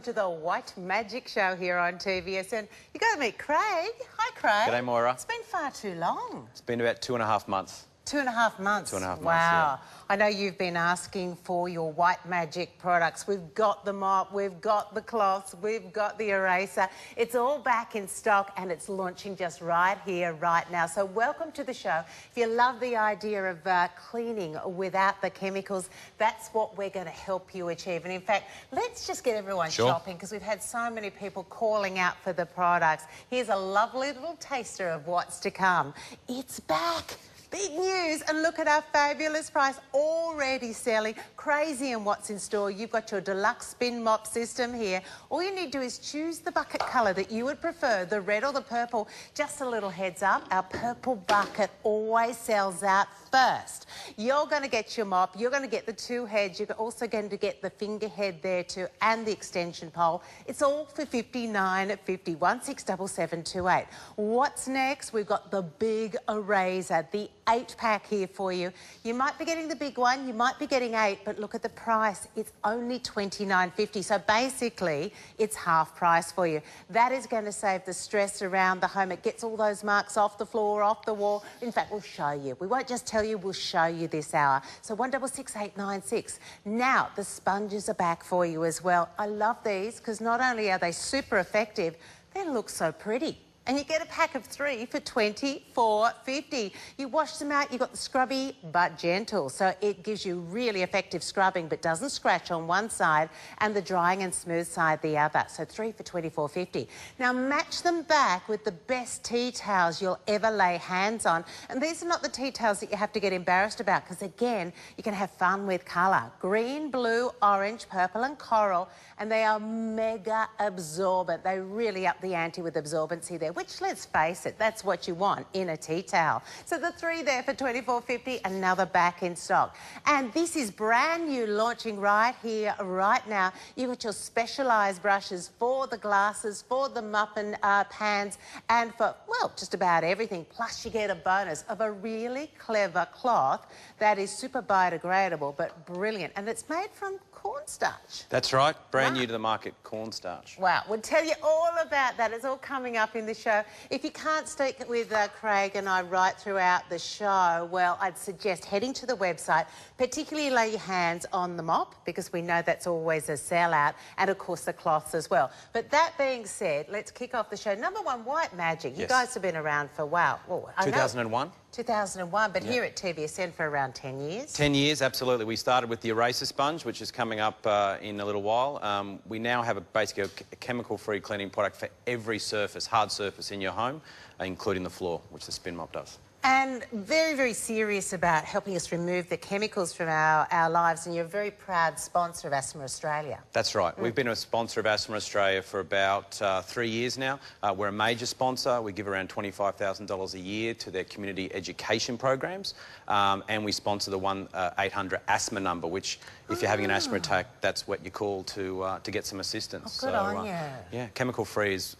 to the White Magic Show here on TVSN. You got to meet Craig. Hi, Craig. G'day, Moira. It's been far too long. It's been about 2.5 months. 2.5 months? 2.5 months, wow. yeah. I know you've been asking for your White Magic products. We've got the mop, we've got the cloths, we've got the eraser. It's all back in stock and it's launching just right here, right now. So welcome to the show. If you love the idea of cleaning without the chemicals, that's what we're going to help you achieve. And in fact, let's just get everyone shopping, because we've had so many people calling out for the products. Here's a lovely little taster of what's to come. It's back. Big news, and look at our fabulous price, already selling. Crazy in what's in store. You've got your deluxe spin mop system here. All you need to do is choose the bucket colour that you would prefer, the red or the purple. Just a little heads up, our purple bucket always sells out first. You're going to get your mop, you're going to get the two heads, you're also going to get the finger head there too, and the extension pole. It's all for $59.50, 167728. What's next? We've got the big eraser, the 8-pack here for you. You might be getting the big one, you might be getting 8, but look at the price. It's only $29.50. So basically, it's half price for you. That is going to save the stress around the home. It gets all those marks off the floor, off the wall. In fact, we'll show you. We won't just tell you, we'll show you this hour. So 166896. Now, the sponges are back for you as well. I love these because not only are they super effective, they look so pretty. And you get a pack of 3 for $24.50. You wash them out, you've got the scrubby but gentle. So it gives you really effective scrubbing but doesn't scratch on one side, and the drying and smooth side the other. So 3 for $24.50. Now match them back with the best tea towels you'll ever lay hands on. And these are not the tea towels that you have to get embarrassed about, because again, you can have fun with colour. Green, blue, orange, purple and coral. And they are mega absorbent. They really up the ante with absorbency there, which, let's face it, that's what you want in a tea towel. So the 3 there for $24.50, another back in stock. And this is brand new, launching right here, right now. You've got your specialised brushes for the glasses, for the muffin pans, and for, well, just about everything. Plus you get a bonus of a really clever cloth that is super biodegradable but brilliant. And it's made from cornstarch. That's right. Brand new to the market, cornstarch. Wow. We'll tell you all about that. It's all coming up in the show. If you can't stick with Craig and I right throughout the show, well, I'd suggest heading to the website, particularly lay your hands on the mop, because we know that's always a sellout, and of course the cloths as well. But that being said, let's kick off the show. Number one, White Magic. You guys have been around for, wow. Well, 2001. 2001, but here at TVSN for around 10 years. 10 years, absolutely. We started with the eraser sponge, which is coming up in a little while. We now have basically a chemical-free cleaning product for every surface, hard surface in your home, including the floor, which the spin mop does. And very, very serious about helping us remove the chemicals from our lives, and you're a very proud sponsor of Asthma Australia. That's right. We've been a sponsor of Asthma Australia for about 3 years now. We're a major sponsor. We give around $25,000 a year to their community education programs, and we sponsor the 1-800 asthma number, which, if you're having an asthma attack, that's what you call to get some assistance. Oh, good on you. Yeah, chemical-free is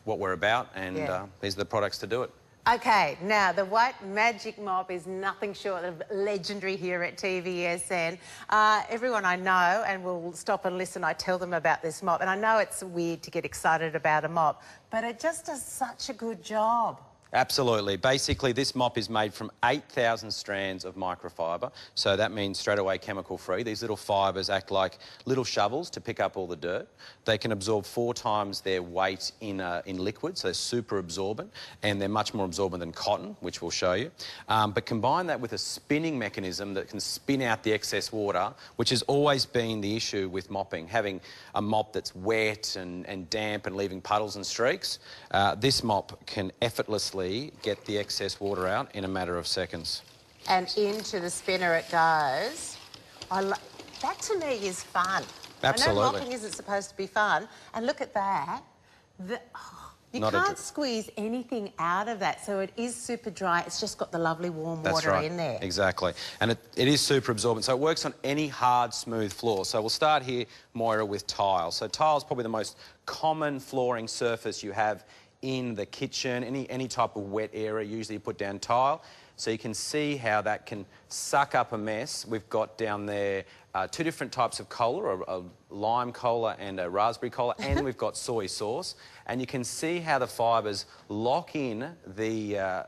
what we're about, and these are the products to do it. OK, now, the White Magic Mop is nothing short of legendary here at TVSN. Everyone I know, and will stop and listen, I tell them about this mop. And I know it's weird to get excited about a mop, but it just does such a good job. Absolutely. Basically, this mop is made from 8,000 strands of microfiber, so that means straight away chemical-free. These little fibres act like little shovels to pick up all the dirt. They can absorb 4 times their weight in liquid, so they're super absorbent, and they're much more absorbent than cotton, which we'll show you. But combine that with a spinning mechanism that can spin out the excess water, which has always been the issue with mopping, having a mop that's wet and damp and leaving puddles and streaks. This mop can effortlessly get the excess water out in a matter of seconds. And into the spinner it goes. That to me is fun. Absolutely. I know mopping isn't supposed to be fun. And look at that. You can't squeeze anything out of that, so it is super dry. It's just got the lovely warm water in there. Exactly. And it is super absorbent, so it works on any hard, smooth floor. So we'll start here, Moira, with tile. So tile is probably the most common flooring surface you have in the kitchen, any type of wet area. Usually you put down tile. So you can see how that can suck up a mess. We've got down there 2 different types of cola, a lime cola and a raspberry cola, and we've got soy sauce. And you can see how the fibres lock in the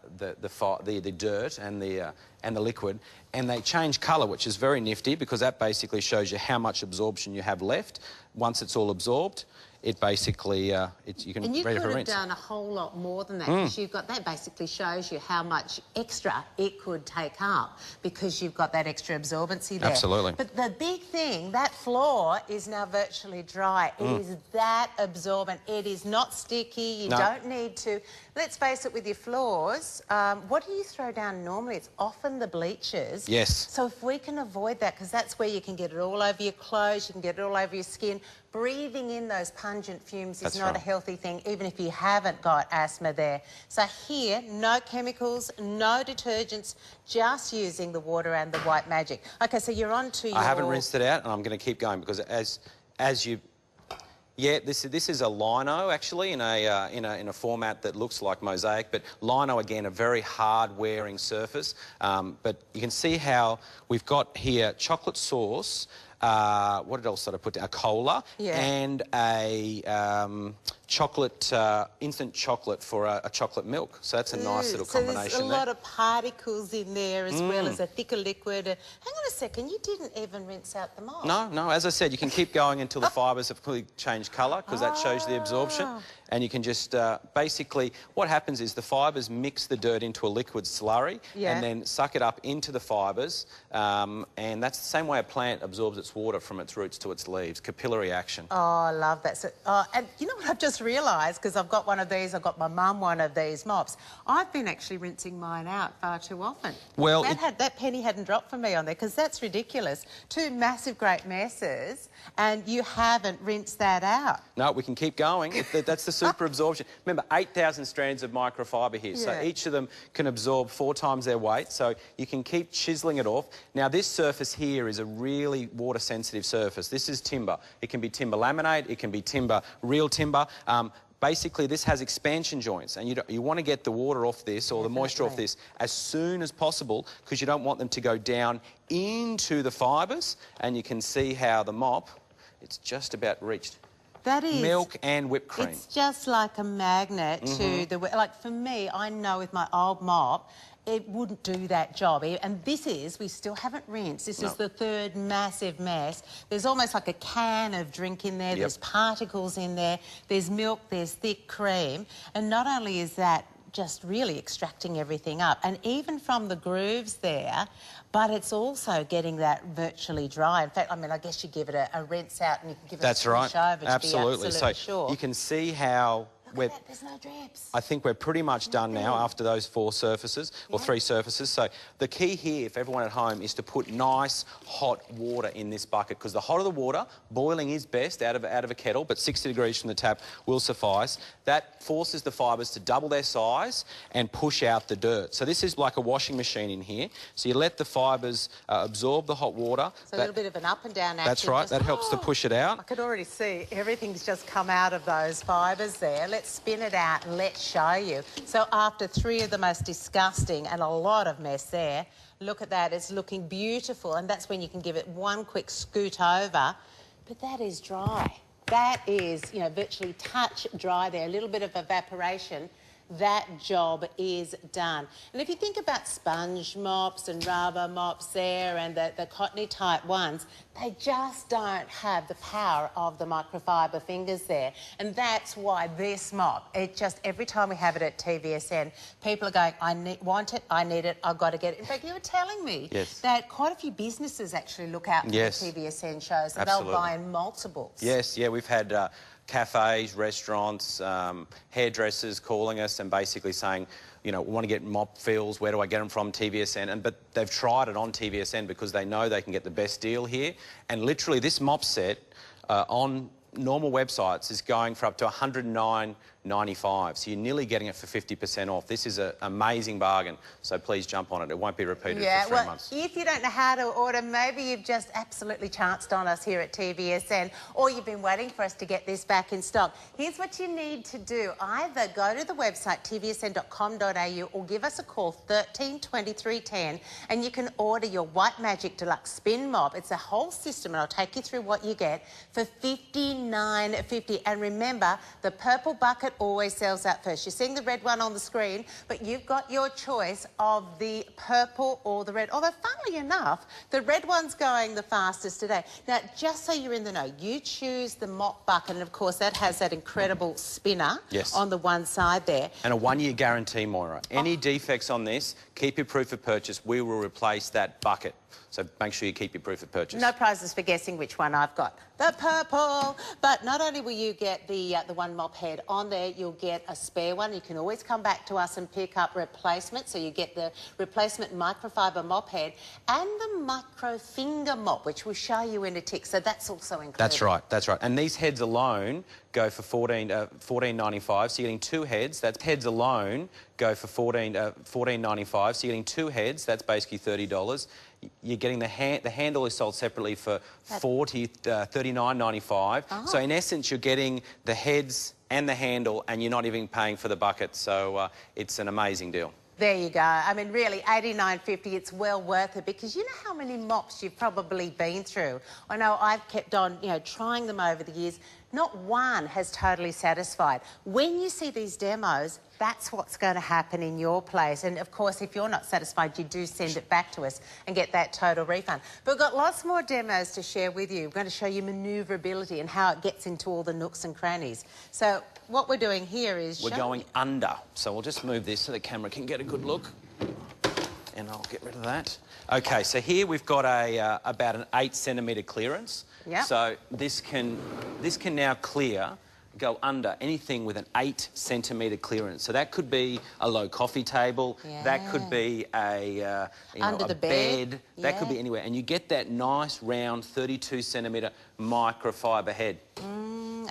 dirt and the liquid, and they change colour, which is very nifty because that basically shows you how much absorption you have left. Once it's all absorbed, it basically, you can and you ready could for have rinse. done a whole lot more than that because you've got that basically shows you how much extra it could take up because you've got that extra absorbency there. Absolutely. But the big thing, that floor is now virtually dry. It is that absorbent. It is not sticky. You don't need to. Let's face it, with your floors, what do you throw down normally? It's often the bleachers. Yes. So if we can avoid that, because that's where you can get it all over your clothes, you can get it all over your skin. Breathing in those pungent fumes is not a healthy thing, even if you haven't got asthma there. So here, no chemicals, no detergents, just using the water and the white magic. Okay, so you're on to your... I haven't rinsed it out, and I'm going to keep going because as you... Yeah, this is a lino actually in a format that looks like mosaic, but lino again a very hard wearing surface. But you can see how we've got here chocolate sauce. What else did I put down? A cola and a chocolate, instant chocolate for a chocolate milk. So that's a nice little combination. So there's a lot of particles in there as well as a thicker liquid. Hang on a second, you didn't even rinse out the mop. No. As I said, you can keep going until the fibres have completely changed colour because that shows the absorption. And you can just basically, what happens is the fibres mix the dirt into a liquid slurry and then suck it up into the fibres. And that's the same way a plant absorbs its water from its roots to its leaves, capillary action. Oh, I love that. So, and you know what I've just realised, because I've got one of these, I've got my mum one of these mops. I've been actually rinsing mine out far too often. Well, that penny hadn't dropped for me on there, because that's ridiculous. 2 massive great messes, and you haven't rinsed that out. No, we can keep going. That's the super absorption. Remember, 8,000 strands of microfiber here, so each of them can absorb 4 times their weight, so you can keep chiselling it off. Now, this surface here is a really water-sensitive surface. This is timber. It can be timber laminate, it can be timber, real timber. Basically, this has expansion joints, and you want to get the water off this or the moisture off this as soon as possible because you don't want them to go down into the fibres. And you can see how the mop, it's just about reached. That is... milk and whipped cream. It's just like a magnet to the... Like, for me, I know with my old mop, it wouldn't do that job. And this is, we still haven't rinsed. This is the 3rd massive mess. There's almost like a can of drink in there. There's particles in there. There's milk, there's thick cream. And not only is that just really extracting everything up, and even from the grooves there, but it's also getting that virtually dry. In fact, I mean, I guess you give it a rinse out and you can give it a switch over to be absolutely sure. You can see how... There's no drips. I think we're pretty much done now after those 4 surfaces, or 3 surfaces. So the key here, for everyone at home, is to put nice hot water in this bucket, because the hotter the water, boiling is best out of a kettle, but 60 degrees from the tap will suffice. That forces the fibres to double their size and push out the dirt. So this is like a washing machine in here. So you let the fibres absorb the hot water. So a little bit of an up and down action. That's right. That helps to push it out. I could already see everything's just come out of those fibres there. Let's spin it out and let's show you. So after 3 of the most disgusting and a lot of mess there, look at that, it's looking beautiful, and that's when you can give it one quick scoot over. But that is dry. That is, you know, virtually touch dry there, a little bit of evaporation. That job is done. And if you think about sponge mops and rubber mops there and the cottony type ones, they just don't have the power of the microfiber fingers there. And that's why this mop, it just, every time we have it at TVSN, people are going, I want it, I need it, I've got to get it. In fact, you were telling me that quite a few businesses actually look out for the TVSN shows and they'll buy in multiples. Yes, we've had cafes, restaurants, hairdressers calling us and basically saying, you know, we want to get mop fills, where do I get them from? TVSN. But they've tried it on TVSN because they know they can get the best deal here. And literally this mop set on normal websites is going for up to $109 $14.95. So you're nearly getting it for 50% off. This is an amazing bargain, so please jump on it. It won't be repeated for 3 months. If you don't know how to order, maybe you've just absolutely chanced on us here at TVSN, or you've been waiting for us to get this back in stock. Here's what you need to do. Either go to the website tvsn.com.au or give us a call 13 23 10 and you can order your White Magic Deluxe Spin Mop. It's a whole system and I'll take you through what you get for $59.50. And remember, the purple bucket always sells out first. You're seeing the red one on the screen, but you've got your choice of the purple or the red. Although, funnily enough, the red one's going the fastest today. Now, just so you're in the know, you choose the mop bucket, and of course that has that incredible spinner on the one side there. And a 1-year guarantee, Moira. Any defects on this, keep your proof of purchase. We will replace that bucket. So make sure you keep your proof of purchase. No prizes for guessing which one I've got. The purple. But not only will you get the one mop head on there, you'll get a spare one. You can always come back to us and pick up replacement. So you get the replacement microfiber mop head and the micro finger mop, which we'll show you in a tick. So that's also included. That's right, that's right. And these heads alone go for $14.95. So you're getting 2 heads. That's heads alone go for $14.95. So you're getting 2 heads. That's basically $30. You're getting the handle is sold separately for $39.95. So in essence, you're getting the heads and the handle, and you're not even paying for the bucket. So it's an amazing deal. There you go. I mean, really, $89.50, it's well worth it, because you know how many mops you've probably been through. I know I've kept on, trying them over the years. Not one has totally satisfied. When you see these demos, that's what's going to happen in your place. And, of course, if you're not satisfied, you do send it back to us and get that total refund. But we've got lots more demos to share with you. We're going to show you manoeuvrability and how it gets into all the nooks and crannies. So what we're doing here is we're going under. So we'll just move this so the camera can get a good look. And I'll get rid of that. OK, so here we've got about an 8-centimetre clearance. Yep. So this can now go under anything with an 8-centimetre clearance. So that could be a low coffee table. That could be a under the bed. That could be anywhere. And you get that nice round 32-centimetre microfiber head.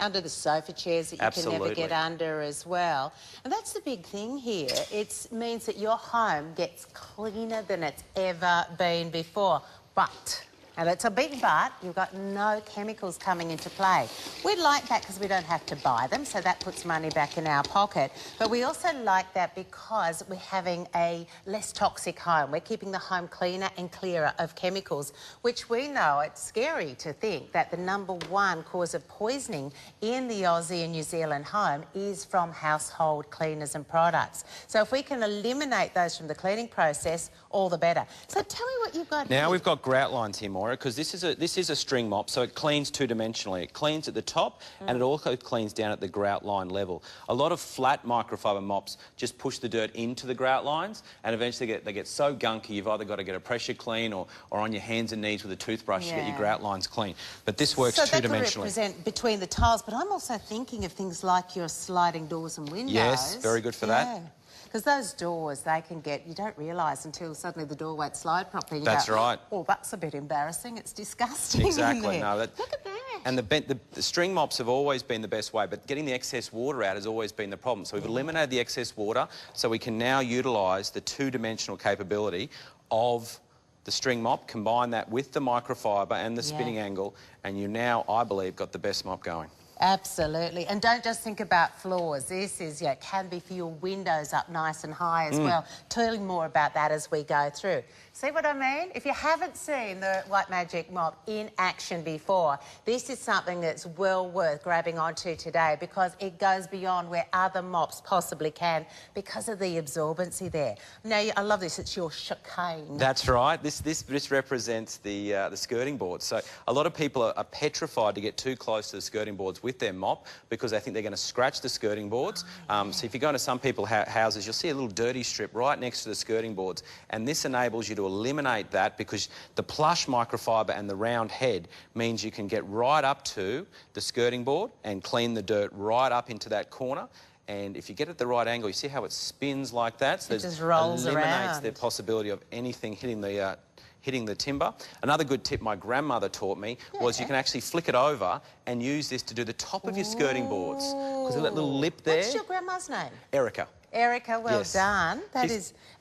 Under the sofa chairs that you can never get under as well. And that's the big thing here. It means that your home gets cleaner than it's ever been before. But, and it's a big but, you've got no chemicals coming into play. We like that because we don't have to buy them, so that puts money back in our pocket. But we also like that because we're having a less toxic home. We're keeping the home cleaner and clearer of chemicals, which we know it's scary to think that the #1 cause of poisoning in the Aussie and New Zealand home is from household cleaners and products. So if we can eliminate those from the cleaning process, all the better. So tell me what you've got here. Now we've got grout lines here, Moira, because this is a string mop, so it cleans 2-dimensionally. It cleans at the top and it also cleans down at the grout line level. A lot of flat microfiber mops just push the dirt into the grout lines, and eventually they get so gunky you've either got to get a pressure clean or on your hands and knees with a toothbrush to get your grout lines clean. But this works 2-dimensionally. So that could represent between the tiles, but I'm also thinking of things like your sliding doors and windows. Yes, very good for that. Because those doors, they can get, you don't realise until suddenly the door won't slide properly. You That's go, right. Oh, that's a bit embarrassing. It's disgusting. Exactly. No, Look at that. And the string mops have always been the best way, but getting the excess water out has always been the problem. So we've eliminated the excess water, so we can now utilise the 2-dimensional capability of the string mop, combine that with the microfiber and the spinning angle, and you now, I believe, got the best mop going. Absolutely. And don't just think about floors. This is, can be for your windows up nice and high as well. Tell you more about that as we go through. See what I mean? If you haven't seen the White Magic Mop in action before, this is something that's well worth grabbing onto today, because it goes beyond where other mops possibly can because of the absorbency there. Now, I love this. It's your chicane. That's right. This represents the skirting boards. So a lot of people are petrified to get too close to the skirting boards with their mop because they think they're going to scratch the skirting boards. So if you go into some people's houses, you'll see a little dirty strip right next to the skirting boards, and this enables you to eliminate that, because the plush microfiber and the round head means you can get right up to the skirting board and clean the dirt right up into that corner. And if you get it at the right angle, you see how it spins like that? So it just rolls eliminates around. the possibility of anything hitting the hitting the timber. Another good tip my grandmother taught me was you can actually flick it over and use this to do the top of your skirting boards. Because of that little lip there. What's your grandma's name? Erica. Erica, well Yes. done.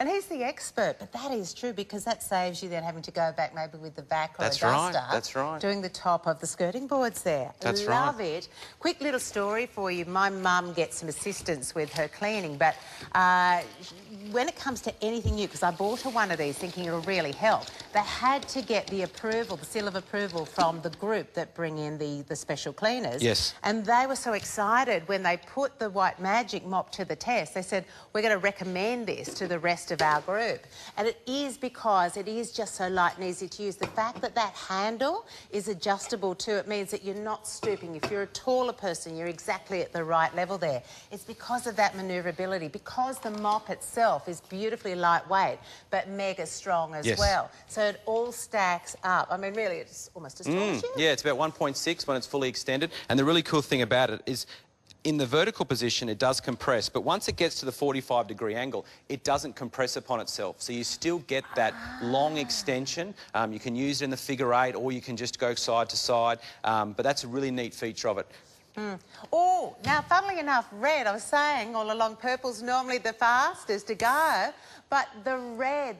And he's the expert, but that is true because that saves you then having to go back maybe with the vac or a duster. That's right. Doing the top of the skirting boards there. That's Love it. Quick little story for you. My mum gets some assistance with her cleaning, but when it comes to anything new, because I bought her one of these thinking it'll really help, they had to get the approval, the seal of approval from the group that bring in the special cleaners. Yes. And they were so excited when they put the White Magic mop to the test. They said, we're going to recommend this to the rest of our group. And it is because it is just so light and easy to use. The fact that that handle is adjustable too, it means that you're not stooping. If you're a taller person, you're exactly at the right level there. It's because of that manoeuvrability, because the mop itself is beautifully lightweight, but mega strong as well. So it all stacks up. I mean, really, it's almost as tall as you. Yeah, it's about 1.6 when it's fully extended. And the really cool thing about it is in the vertical position, it does compress, but once it gets to the 45-degree angle, it doesn't compress upon itself. So you still get that long extension. You can use it in the figure eight, or you can just go side to side. But that's a really neat feature of it. Oh, now, funnily enough, red, I was saying all along, purple's normally the fastest to go, but the red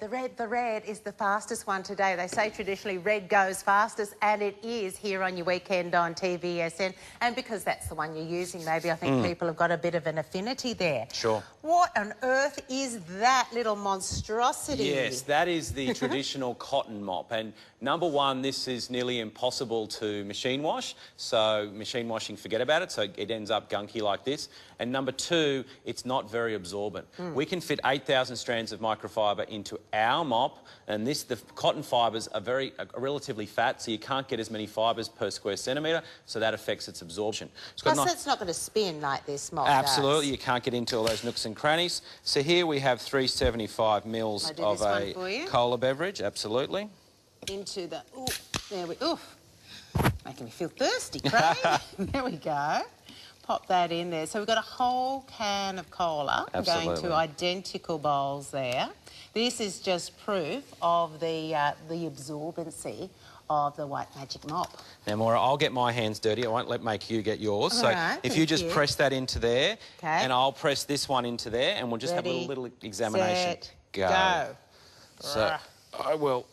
is the fastest one today. They say traditionally red goes fastest, and it is here on your weekend on TVSN. And because that's the one you're using, maybe I think people have got a bit of an affinity there. Sure. What on earth is that little monstrosity? Yes, that is the traditional cotton mop. And number one, this is nearly impossible to machine wash. So machine washing, forget about it. So it ends up gunky like this. And number two, it's not very absorbent. We can fit 8,000 strands of microfiber into our mop, and the cotton fibres are relatively fat, so you can't get as many fibres per square centimetre, so that affects its absorption. Plus, it's not going to spin like this mop Absolutely, does. you can't get into all those nooks and crannies. So here we have 375 mils of a cola beverage, absolutely. Into the, making me feel thirsty, Craig. There we go. Pop that in there. So we've got a whole can of cola going to identical bowls there. This is just proof of the absorbency of the White Magic mop. Now, Maura, I'll get my hands dirty. I won't make you get yours. All so right, if you just press that into there, and I'll press this one into there, and we'll just have a little examination. Set, go. So I will.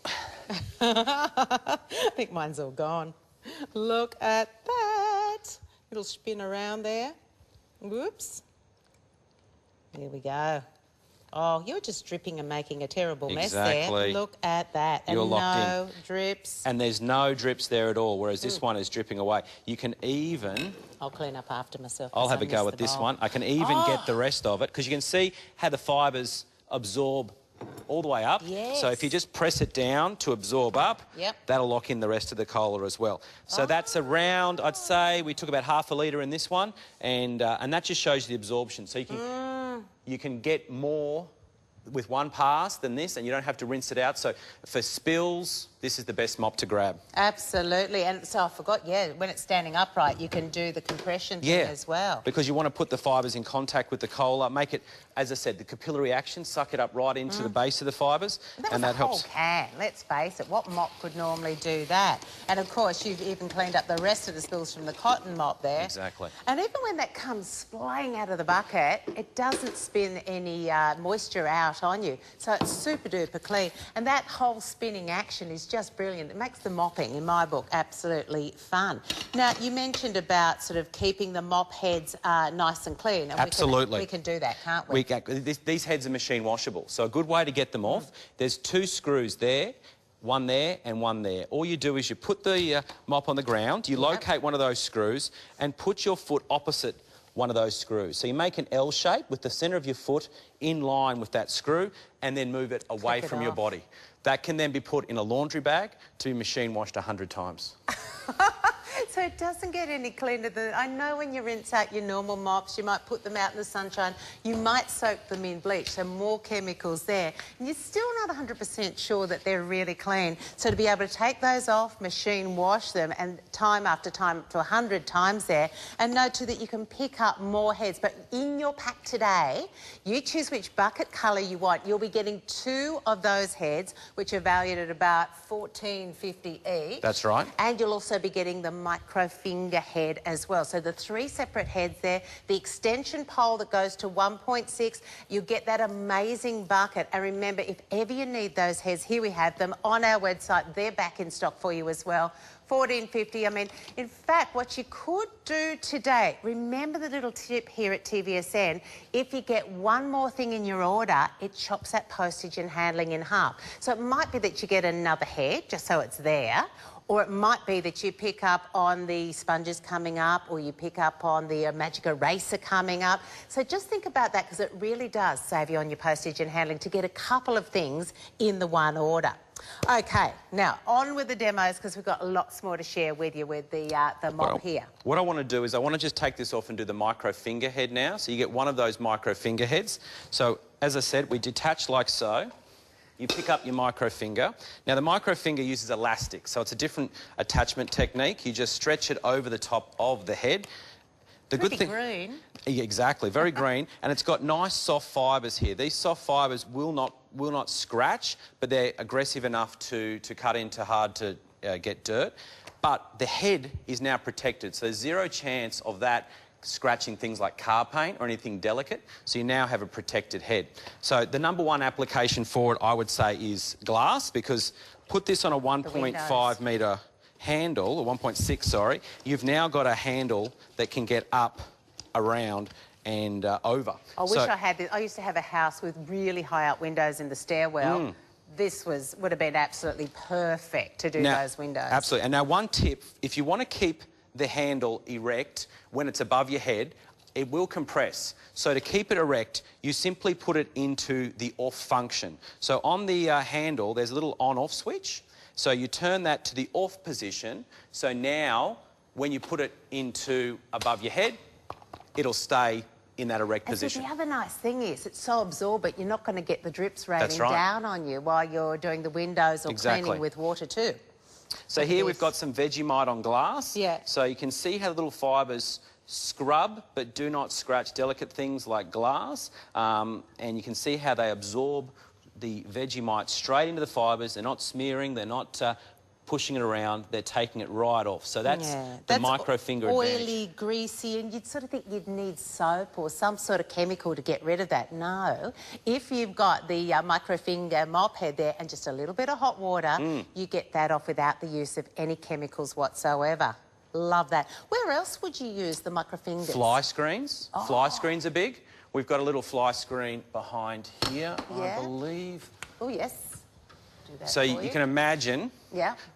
I think mine's all gone. Look at that. It'll spin around there. Whoops. There we go. Oh, you're just dripping and making a terrible mess there. Look at that. And no drips. And there's no drips there at all, whereas this one is dripping away. You can even... I'll clean up after myself. I'll have a go at this one. I can even get the rest of it, because you can see how the fibres absorb all the way up. Yes. So if you just press it down to absorb up, that'll lock in the rest of the cola as well. So that's around, I'd say, we took about half a litre in this one, and that just shows you the absorption. So you can get more with one pass than this, and you don't have to rinse it out. So for spills, this is the best mop to grab. Absolutely. And so I forgot, when it's standing upright, you can do the compression thing as well. Because you want to put the fibres in contact with the cola, make it, as I said, the capillary action, suck it up right into the base of the fibres, and that helps. Whole can, let's face it. What mop could normally do that? And of course, you've even cleaned up the rest of the spills from the cotton mop there. Exactly. And even when that comes splaying out of the bucket, it doesn't spin any moisture out on you. So it's super duper clean. And that whole spinning action is just brilliant. It makes the mopping, in my book, absolutely fun. Now, you mentioned about sort of keeping the mop heads nice and clean. And Absolutely. We can do that, can't we? These heads are machine washable. So a good way to get them off, there's two screws there, one there and one there. All you do is you put the mop on the ground, you locate one of those screws and put your foot opposite one of those screws. So you make an L shape with the centre of your foot in line with that screw, and then move it away from your body. That can then be put in a laundry bag to be machine washed 100 times. so it doesn't get any cleaner than... I know when you rinse out your normal mops, you might put them out in the sunshine, you might soak them in bleach, so more chemicals there. And you're still not 100% sure that they're really clean. So to be able to take those off, machine wash them, and time after time, up to 100 times there, and know too that you can pick up more heads. But in your pack today, you choose which bucket colour you want. You'll be getting 2 of those heads, which are valued at about $14.50 each. That's right. And you'll also be getting the micro finger head as well. So the 3 separate heads there, the extension pole that goes to 1.6, you get that amazing bucket. And remember, if ever you need those heads, here we have them on our website. They're back in stock for you as well. $14.50. I mean, in fact, what you could do today, remember the little tip here at TVSN, if you get one more thing in your order, it chops that postage and handling in half. So it might be that you get another head, just so it's there, or it might be that you pick up on the sponges coming up, or you pick up on the magic eraser coming up. So just think about that, because it really does save you on your postage and handling to get a couple of things in the one order. OK, now on with the demos, because we've got lots more to share with you with the mop here. What I want to do is I want to just take this off and do the micro finger head now. So you get one of those micro finger heads. So as I said, we detach like so. You pick up your micro finger. Now, the micro finger uses elastic, so it's a different attachment technique. You just stretch it over the top of the head. The good thing... green. Yeah, exactly, very green. And it's got nice soft fibres here. These soft fibres will not scratch, but they're aggressive enough to cut into hard to get dirt. But the head is now protected, so there's zero chance of that scratching things like car paint or anything delicate, so you now have a protected head. So the #1 application for it, I would say, is glass, because put this on a 1.5 metre handle, or 1.6, sorry, you've now got a handle that can get up, around and over. I wish I had this. I used to have a house with really high up windows in the stairwell. This would have been absolutely perfect to do those windows. Absolutely. And now one tip, if you want to keep the handle erect when it's above your head, it will compress. So to keep it erect, you simply put it into the off function. So on the handle, there's a little on-off switch. So you turn that to the off position. So now, when you put it into above your head, it'll stay in that erect position. So the other nice thing is it's so absorbent, you're not going to get the drips raining down on you while you're doing the windows or cleaning with water too. So here we've got some Vegemite on glass. Yeah. So you can see how the little fibres scrub but do not scratch delicate things like glass. And you can see how they absorb the Vegemite straight into the fibres. They're not smearing, they're not pushing it around, they're taking it right off. So that's the micro finger advantage. Oily, greasy, and you'd sort of think you'd need soap or some sort of chemical to get rid of that. No. If you've got the micro finger mop head there and just a little bit of hot water, you get that off without the use of any chemicals whatsoever. Love that. Where else would you use the micro fingers? Fly screens. Fly screens are big. We've got a little fly screen behind here, I believe. Oh, yes. Do that so you can imagine,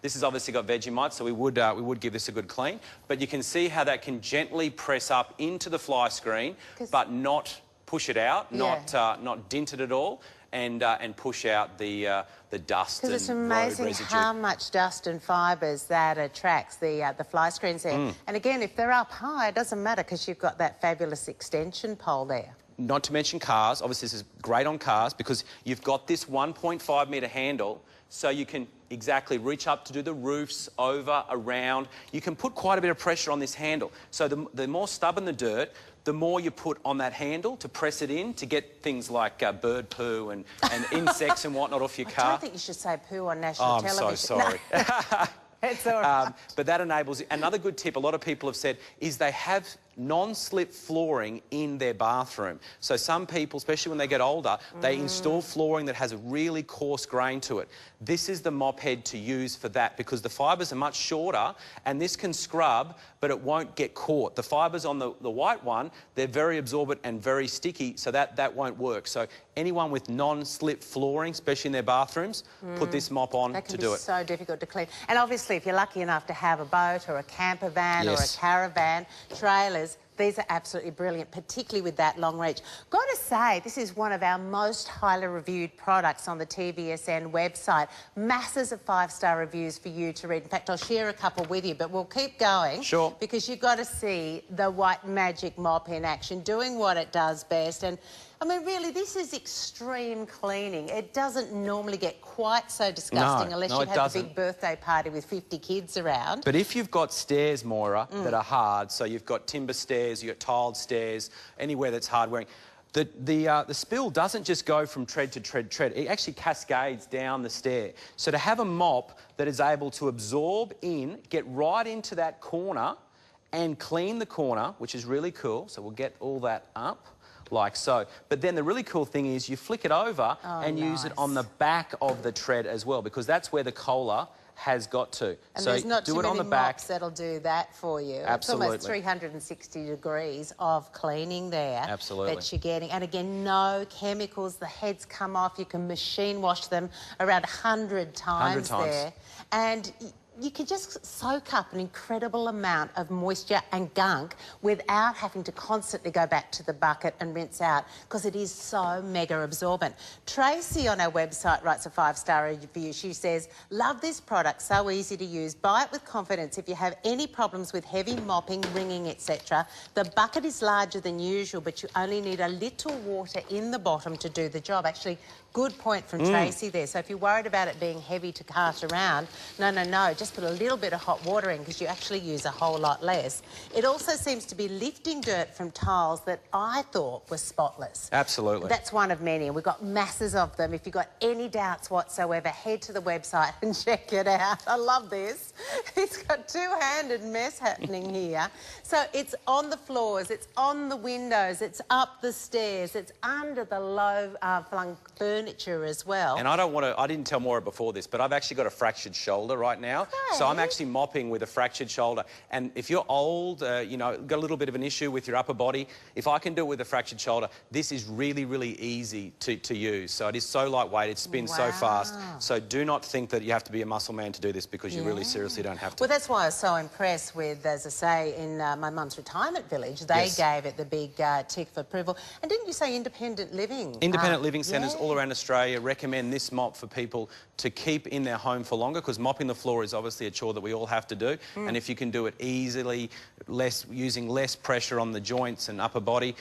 this has obviously got Vegemite, so we would give this a good clean. But you can see how that can gently press up into the fly screen, but not push it out, not dint it at all, and push out the dust and road residue. Because it's amazing how much dust and fibres that attracts the fly screens there. And again, if they're up high, it doesn't matter because you've got that fabulous extension pole there. Not to mention cars. Obviously, this is great on cars because you've got this 1.5 metre handle, so you can exactly reach up to do the roofs, over, around. You can put quite a bit of pressure on this handle. So the more stubborn the dirt, the more you put on that handle to press it in to get things like bird poo and insects and whatnot off your car. I don't think you should say poo on national television. I'm so sorry. No. It's all right. But that enables... Another good tip a lot of people have said is they have non-slip flooring in their bathroom. So some people, especially when they get older, they install flooring that has a really coarse grain to it. This is the mop head to use for that because the fibres are much shorter and this can scrub, but it won't get caught. The fibres on the white one, they're very absorbent and very sticky, so that won't work. So anyone with non-slip flooring, especially in their bathrooms, put this mop on to do it. That can be so difficult to clean. And obviously, if you're lucky enough to have a boat or a camper van or a caravan, trailers, These are absolutely brilliant, particularly with that long reach. Got to say, this is one of our most highly reviewed products on the TVSN website. Masses of 5-star reviews for you to read. In fact, I'll share a couple with you, but we'll keep going. Sure. Because you've got to see the White Magic mop in action, doing what it does best. And I mean, really, this is extreme cleaning. It doesn't normally get quite so disgusting unless you have a big birthday party with 50 kids around. But if you've got stairs, Moira, that are hard, so you've got timber stairs, you've got tiled stairs, anywhere that's hard wearing, the spill doesn't just go from tread to tread to tread. It actually cascades down the stair. So to have a mop that is able to absorb in, get right into that corner and clean the corner, which is really cool. So we'll get all that up. Like so. But then the really cool thing is you flick it over and use it on the back of the tread as well, because that's where the Kohler has got to. And so there's not do too it on many the back. mops that'll do that for you. Absolutely. It's almost 360 degrees of cleaning there. Absolutely. That you're getting. And again, no chemicals. The heads come off. You can machine wash them around 100 times there. And you can just soak up an incredible amount of moisture and gunk without having to constantly go back to the bucket and rinse out, because it is so mega absorbent. Tracy on our website writes a 5-star review. She says, love this product, so easy to use. Buy it with confidence if you have any problems with heavy mopping, wringing, etc. The bucket is larger than usual, but you only need a little water in the bottom to do the job. Actually, good point from Tracy there. So if you're worried about it being heavy to cart around, no, just put a little bit of hot water in, because you actually use a whole lot less. It also seems to be lifting dirt from tiles that I thought were spotless. Absolutely. That's one of many, and we've got masses of them. If you've got any doubts whatsoever, head to the website and check it out. I love this. It's got two-handed mess happening here. So it's on the floors, it's on the windows, it's up the stairs, it's under the low-flung furniture as well. And I didn't tell Maura before this, but I've actually got a fractured shoulder right now. Okay. So I'm actually mopping with a fractured shoulder. And if you're old, you know, got a little bit of an issue with your upper body, if I can do it with a fractured shoulder, this is really, really easy to use. So it is so lightweight, it spins so fast. So do not think that you have to be a muscle man to do this, because you really seriously don't have to. Well, that's why I was so impressed with, as I say, in my mum's retirement village, they gave it the big tick of approval. And didn't you say independent living? Independent living centres all around Australia recommend this mop for people to keep in their home for longer, because mopping the floor is obviously a chore that we all have to do. And if you can do it easily, using less pressure on the joints and upper body,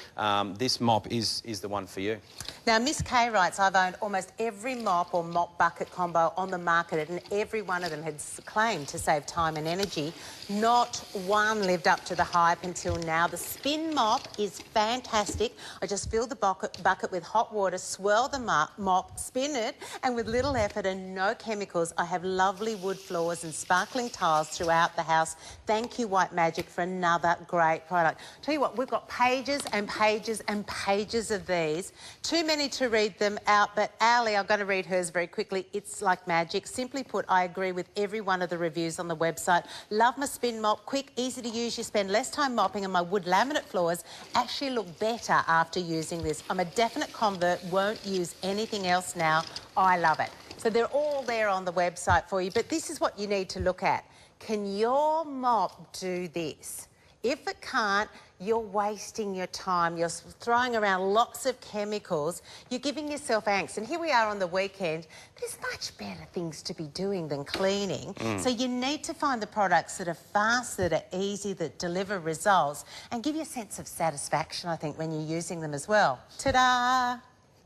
this mop is the one for you. Now, Miss Kay writes, I've owned almost every mop or mop bucket combo on the market, and every one of them had claimed to save time and energy. Not one lived up to the hype until now. The spin mop is fantastic. I just fill the bucket with hot water, swirl the mop, spin it, and with little effort and no chemicals, I have lovely wood floors and sparkling tiles throughout the house. Thank you, White Magic, for another great product. Tell you what, we've got pages and pages and pages of these. Too many to read them out, but Ali, I'm going to read hers very quickly. It's like magic. Simply put, I agree with every one of the reviews on the website. Love my spin mop. Quick, easy to use. You spend less time mopping, and my wood laminate floors actually look better after using this. I'm a definite convert. Won't use anything else now. I love it. So they're all there on the website for you, but this is what you need to look at. Can your mop do this? If it can't, you're wasting your time. You're throwing around lots of chemicals. You're giving yourself angst. And here we are on the weekend. There's much better things to be doing than cleaning. So you need to find the products that are fast, that are easy, that deliver results, and give you a sense of satisfaction, I think, when you're using them as well. Ta-da!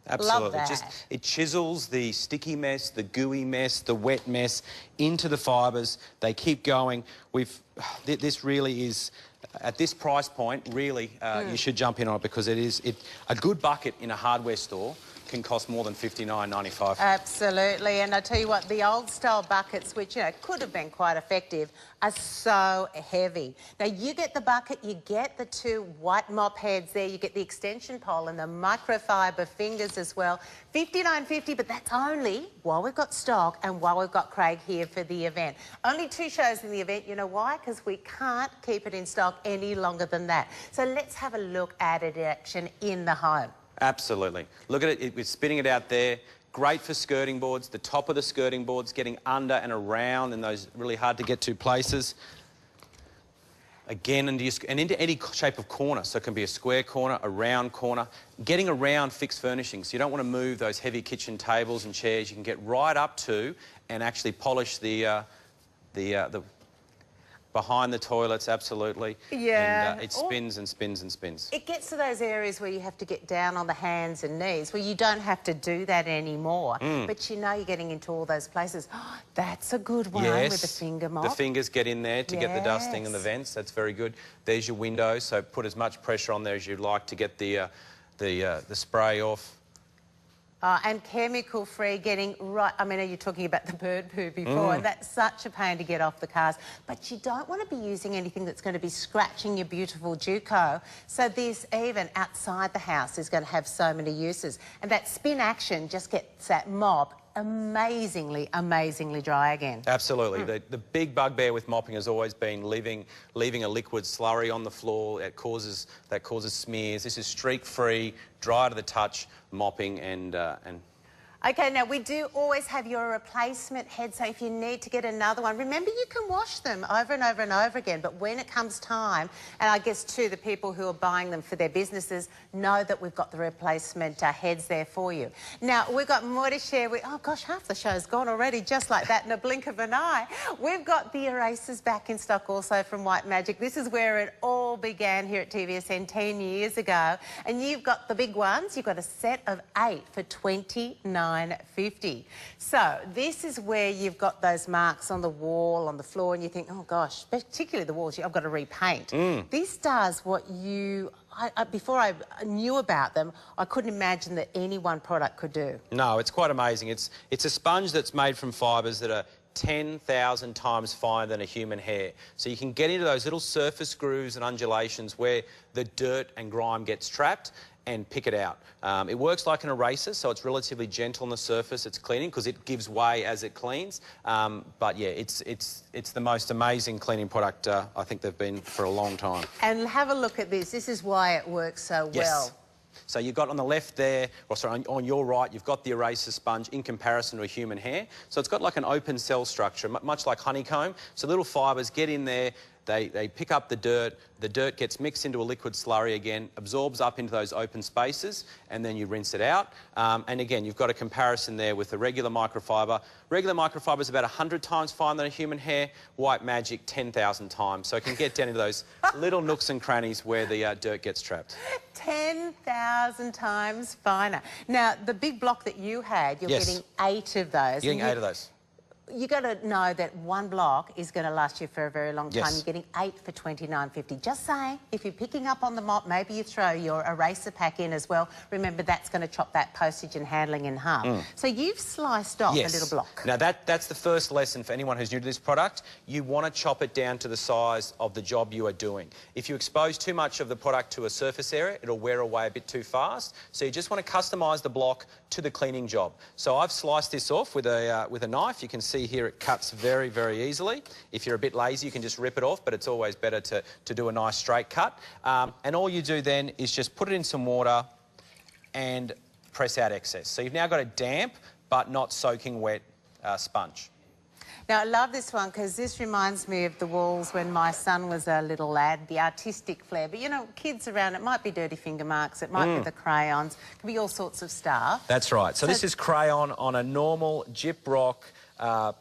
Absolutely. Love that. It chisels the sticky mess, the gooey mess, the wet mess into the fibres. They keep going. This really is, at this price point, really, you should jump in on it, because a good bucket in a hardware store can cost more than $59.95. Absolutely, and I tell you what, the old style buckets, which, you know, could have been quite effective, are so heavy. Now, you get the bucket, you get the two white mop heads there, you get the extension pole and the microfiber fingers as well. $59.50, but that's only while we've got stock and while we've got Craig here for the event. Only 2 shows in the event. You know why? Because we can't keep it in stock any longer than that. So let's have a look at it in action in the home. Absolutely. Look at it, we're spinning it out there. Great for skirting boards, the top of the skirting boards, getting under and around in those really hard to get to places. again into any shape of corner. So it can be a square corner, a round corner. Getting around fixed furnishings. You don't want to move those heavy kitchen tables and chairs. You can get right up to and actually polish the behind the toilets, absolutely. Yeah. And it spins and spins and spins. It gets to those areas where you have to get down on the hands and knees, where you don't have to do that anymore. But you know you're getting into all those places. Oh, that's a good one with the finger mop. The fingers get in there to get the dusting and the vents. That's very good. There's your window, so put as much pressure on there as you'd like to get the spray off. And chemical-free, getting right... I mean, you're talking about the bird poo before, and that's such a pain to get off the cars. But you don't want to be using anything that's going to be scratching your beautiful Duco. So this, even outside the house, is going to have so many uses. And that spin action just gets that mop amazingly, amazingly dry again. Absolutely. The big bugbear with mopping has always been leaving a liquid slurry on the floor. That causes smears. This is streak-free, dry to the touch mopping and OK, now we do always have your replacement head, so if you need to get another one, remember you can wash them over and over and over again, but when it comes time, and I guess too the people who are buying them for their businesses know that we've got the replacement heads there for you. Now, we've got more to share with... Oh gosh, half the show's gone already, just like that in a blink of an eye. We've got the erasers back in stock also from White Magic. This is where it all began here at TVSN 10 years ago, and you've got the big ones. You've got a set of 8 for $29.50. So this is where you've got those marks on the wall, on the floor, and you think, oh gosh, particularly the walls, I've got to repaint. This does what you... before I knew about them, I couldn't imagine that any one product could do. No, it's quite amazing. It's a sponge that's made from fibres that are 10,000 times finer than a human hair. So you can get into those little surface grooves and undulations where the dirt and grime gets trapped and pick it out. It works like an eraser, so it's relatively gentle on the surface. It's cleaning because it gives way as it cleans. But yeah, it's the most amazing cleaning product I think they've been for a long time. And have a look at this. This is why it works so well. So you've got on the left there, or sorry, on your right, you've got the eraser sponge in comparison to a human hair. So it's got like an open cell structure, much like honeycomb. So little fibres get in there, they pick up the dirt gets mixed into a liquid slurry again, absorbs up into those open spaces, and then you rinse it out. And again, you've got a comparison there with the regular microfiber. Regular microfiber is about 100 times finer than a human hair. White Magic, 10,000 times. So it can get down into those little nooks and crannies where the dirt gets trapped. 10,000 times finer. Now, the big block that you had, you're getting 8 of those. You're getting 8 of those. You got to know that one block is going to last you for a very long time. You're getting 8 for $29.50. Just saying, if you're picking up on the mop, maybe you throw your eraser pack in as well. Remember, that's going to chop that postage and handling in half. So you've sliced off a little block. Now, that's the first lesson for anyone who's new to this product. You want to chop it down to the size of the job you are doing. If you expose too much of the product to a surface area, it'll wear away a bit too fast. So you just want to customise the block to the cleaning job. So I've sliced this off with a knife. You can see here it cuts very, very easily. If you're a bit lazy, you can just rip it off, but it's always better to do a nice straight cut. And all you do then is just put it in some water and press out excess. So you've now got a damp but not soaking wet sponge. Now, I love this one because this reminds me of the walls when my son was a little lad, the artistic flair. But, you know, kids around, it might be dirty finger marks, it might be the crayons, it can be all sorts of stuff. That's right. So this is crayon on a normal gyprock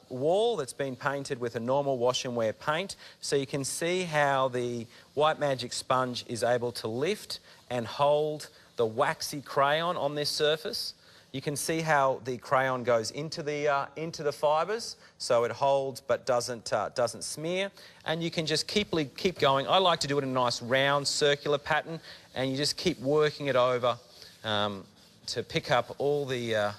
wall that's been painted with a normal wash and wear paint. So you can see how the White Magic sponge is able to lift and hold the waxy crayon on this surface. You can see how the crayon goes into the fibres, so it holds but doesn't smear. And you can just keep going. I like to do it in a nice round circular pattern, and you just keep working it over to pick up all the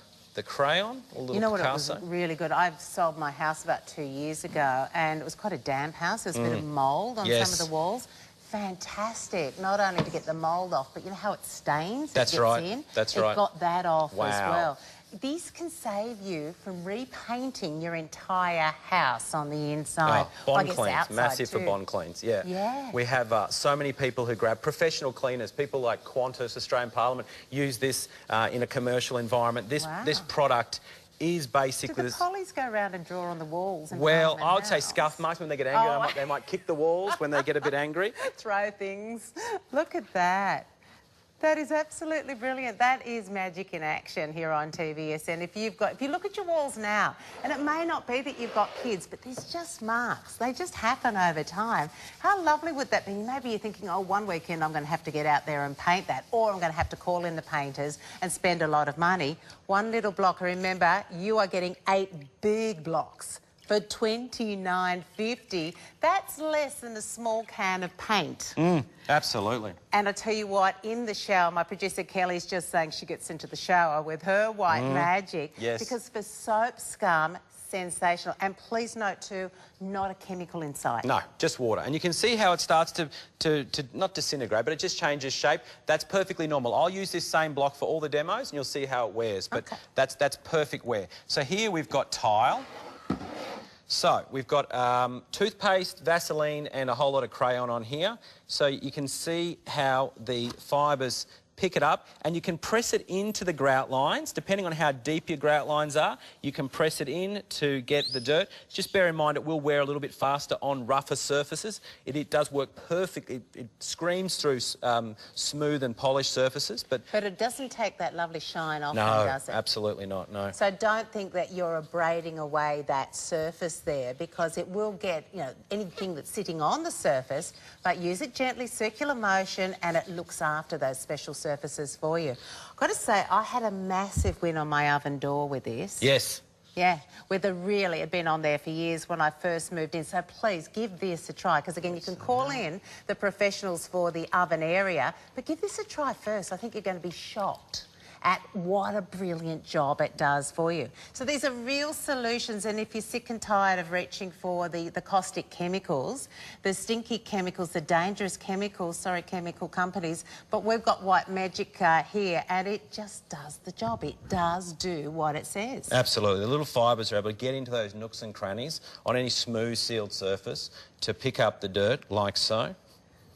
crayon, all the little You know what, Picasso. It was really good. I've sold my house about 2 years ago, and it was quite a damp house. There was a bit of mould on some of the walls. Fantastic, not only to get the mould off, but you know how it stains? That's right. That's right. It got that off as Wow. well. These can save you from repainting your entire house on the inside. Oh, bond I guess cleans, outside massive too. for bond cleans, yeah. Yeah. We have so many people who grab professional cleaners, people like Qantas, Australian Parliament, use this in a commercial environment. This product is basically... Do the pollies go around and draw on the walls? And well, harm I would the say house? scuff marks when they get angry. Oh. They might kick the walls when they get a bit angry. Throw things. Look at that. That is absolutely brilliant. That is magic in action here on TVSN. If you look at your walls now, and it may not be that you've got kids, but there's just marks. They just happen over time. How lovely would that be? Maybe you're thinking, oh, one weekend I'm going to have to get out there and paint that, or I'm going to have to call in the painters and spend a lot of money. One little block. Remember, you are getting 8 big blocks for $29.50. That's less than a small can of paint. Absolutely. And I tell you what, in the shower, my producer Kelly's just saying she gets into the shower with her white magic. Yes. Because for soap scum, sensational. And please note too, not a chemical inside. No, just water. And you can see how it starts to not disintegrate, but it just changes shape. That's perfectly normal. I'll use this same block for all the demos and you'll see how it wears. But that's perfect wear. So here we've got tile. So we've got toothpaste, Vaseline and a whole lot of crayon on here. So you can see how the fibres pick it up and you can press it into the grout lines. Depending on how deep your grout lines are, you can press it in to get the dirt. Just bear in mind it will wear a little bit faster on rougher surfaces. It does work perfectly. It screams through smooth and polished surfaces. But it doesn't take that lovely shine off, no, does it? Absolutely not, no. So don't think that you're abrading away that surface there, because it will get, you know, anything that's sitting on the surface, but use it gently, circular motion, and it looks after those special surfaces for you. I've got to say, I had a massive win on my oven door with this. Yes. Yeah, it had been on there for years when I first moved in. So please give this a try, because again, you can call in the professionals for the oven area, but give this a try first. I think you're going to be shocked at what a brilliant job it does for you. So these are real solutions, and if you're sick and tired of reaching for the caustic chemicals, the stinky chemicals, the dangerous chemicals, sorry, chemical companies, but we've got White Magic here, and it just does the job. It does do what it says. Absolutely. The little fibres are able to get into those nooks and crannies on any smooth sealed surface to pick up the dirt like so.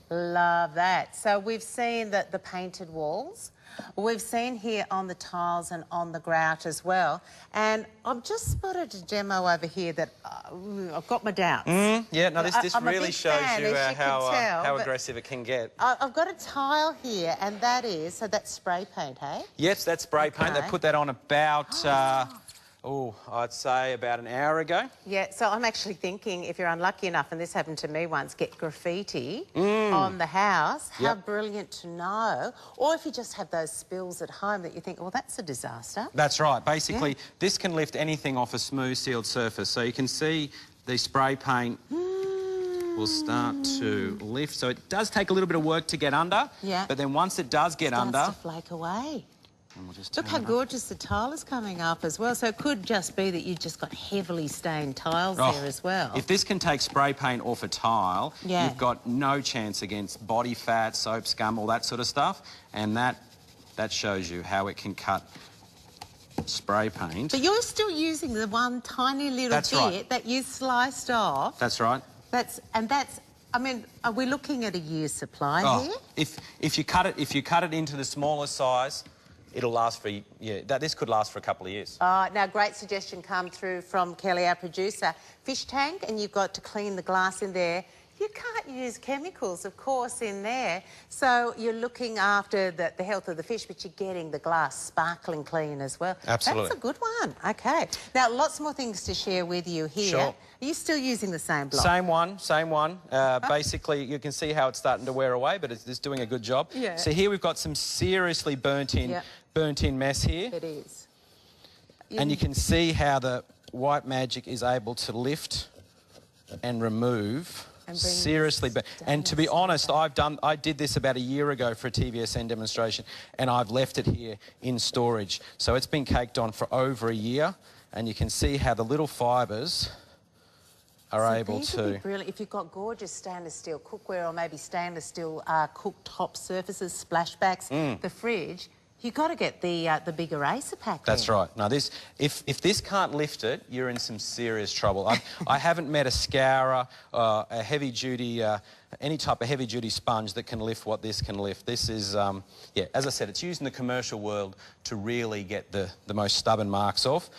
Love that. So we've seen that the painted walls. We've seen here on the tiles and on the grout as well. And I've just spotted a demo over here that I've got my doubts. Yeah, no, this really shows you how but aggressive it can get. I've got a tile here, and that is, so that's spray paint, hey? Yes, that's spray paint. They put that on about... I'd say about an hour ago. Yeah, so I'm actually thinking, if you're unlucky enough, and this happened to me once, get graffiti on the house. How brilliant to know. Or if you just have those spills at home that you think, well, that's a disaster. That's right. Basically, this can lift anything off a smooth sealed surface. So you can see the spray paint will start to lift. So it does take a little bit of work to get under. Yeah. But then once it does get under... It starts to flake away. We'll just look how gorgeous the tile is coming up as well. So it could just be that you've just got heavily stained tiles there as well. If this can take spray paint off a tile, you've got no chance against body fat, soap, scum, all that sort of stuff. And that shows you how it can cut spray paint. But you're still using the one tiny little bit that you sliced off. That's right. I mean, are we looking at a year's supply here? If you cut it into the smaller size, it'll last for, this could last for a couple of years. Now, great suggestion come through from Kelly, our producer. Fish tank, and you've got to clean the glass in there. You can't use chemicals, of course, in there. So you're looking after the health of the fish, but you're getting the glass sparkling clean as well. Absolutely. That's a good one. OK. Now, lots more things to share with you here. Sure. Are you still using the same block? Same one. Basically, you can see how it's starting to wear away, but it's doing a good job. Yeah. So here we've got some seriously burnt in mess here. It is. And you can see how the White Magic is able to lift and remove. Seriously, and to be honest, I did this about a year ago for a TVSN demonstration, and I've left it here in storage. So it's been caked on for over a year, and you can see how the little fibres are able to... Brilliant. If you've got gorgeous stainless steel cookware or maybe stainless steel cooktop surfaces, splashbacks, the fridge, You got to get the big eraser pack. That's then. right. Now, if this can't lift it, you're in some serious trouble. I haven't met a scourer, a heavy-duty, any type of heavy-duty sponge that can lift what this can lift. This is, yeah, as I said, it's used in the commercial world to really get the most stubborn marks off.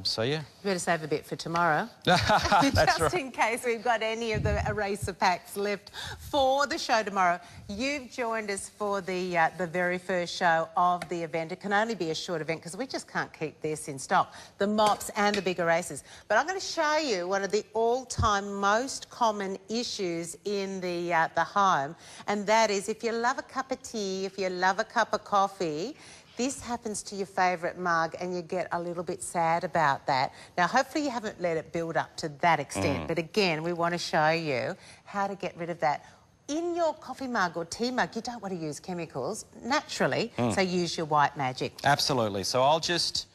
So, yeah. You better save a bit for tomorrow. That's Just right. in case we've got any of the eraser packs left for the show tomorrow. You've joined us for the very first show of the event. It can only be a short event because we just can't keep this in stock, the mops and the big erasers. But I'm going to show you one of the all-time most common issues in the home, and that is if you love a cup of tea, if you love a cup of coffee, this happens to your favourite mug and you get a little bit sad about that. Now, hopefully you haven't let it build up to that extent, but again, we want to show you how to get rid of that. In your coffee mug or tea mug, you don't want to use chemicals naturally, so use your white magic. Absolutely. So I'll just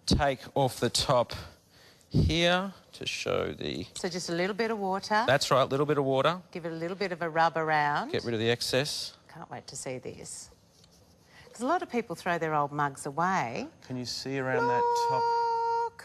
take off the top here to show the... So just a little bit of water. That's right, a little bit of water. Give it a little bit of a rub around. Get rid of the excess. Can't wait to see this. Because a lot of people throw their old mugs away. Can you see around that top? Look,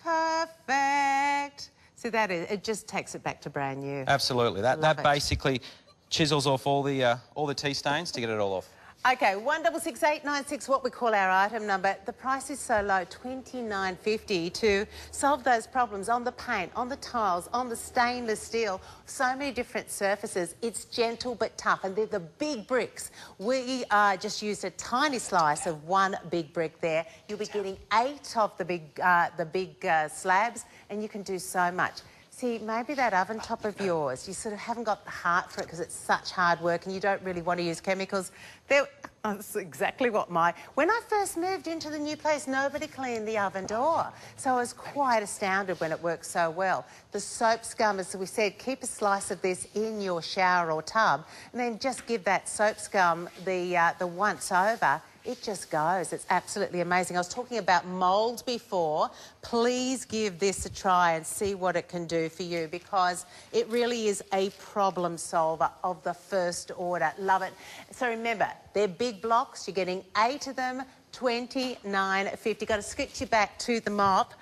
perfect. See, that is, it just takes it back to brand new. Absolutely. That Love it. basically chisels off all the tea stains to get it all off. Okay, 166896, what we call our item number. The price is so low, $29.50, to solve those problems on the paint, on the tiles, on the stainless steel, so many different surfaces. It's gentle but tough, and they're the big bricks. We just used a tiny slice of one big brick there. You'll be getting 8 of the big slabs, and you can do so much. See, maybe that oven top of yours, you sort of haven't got the heart for it because it's such hard work and you don't really want to use chemicals. That's exactly what when I first moved into the new place, nobody cleaned the oven door. So I was quite astounded when it worked so well. The soap scum, as we said, keep a slice of this in your shower or tub and then just give that soap scum the once over. It just goes. It's absolutely amazing. I was talking about mould before. Please give this a try and see what it can do for you because it really is a problem solver of the first order. Love it. So remember, they're big blocks. You're getting 8 of them, $29.50. Got to scooch you back to the mop.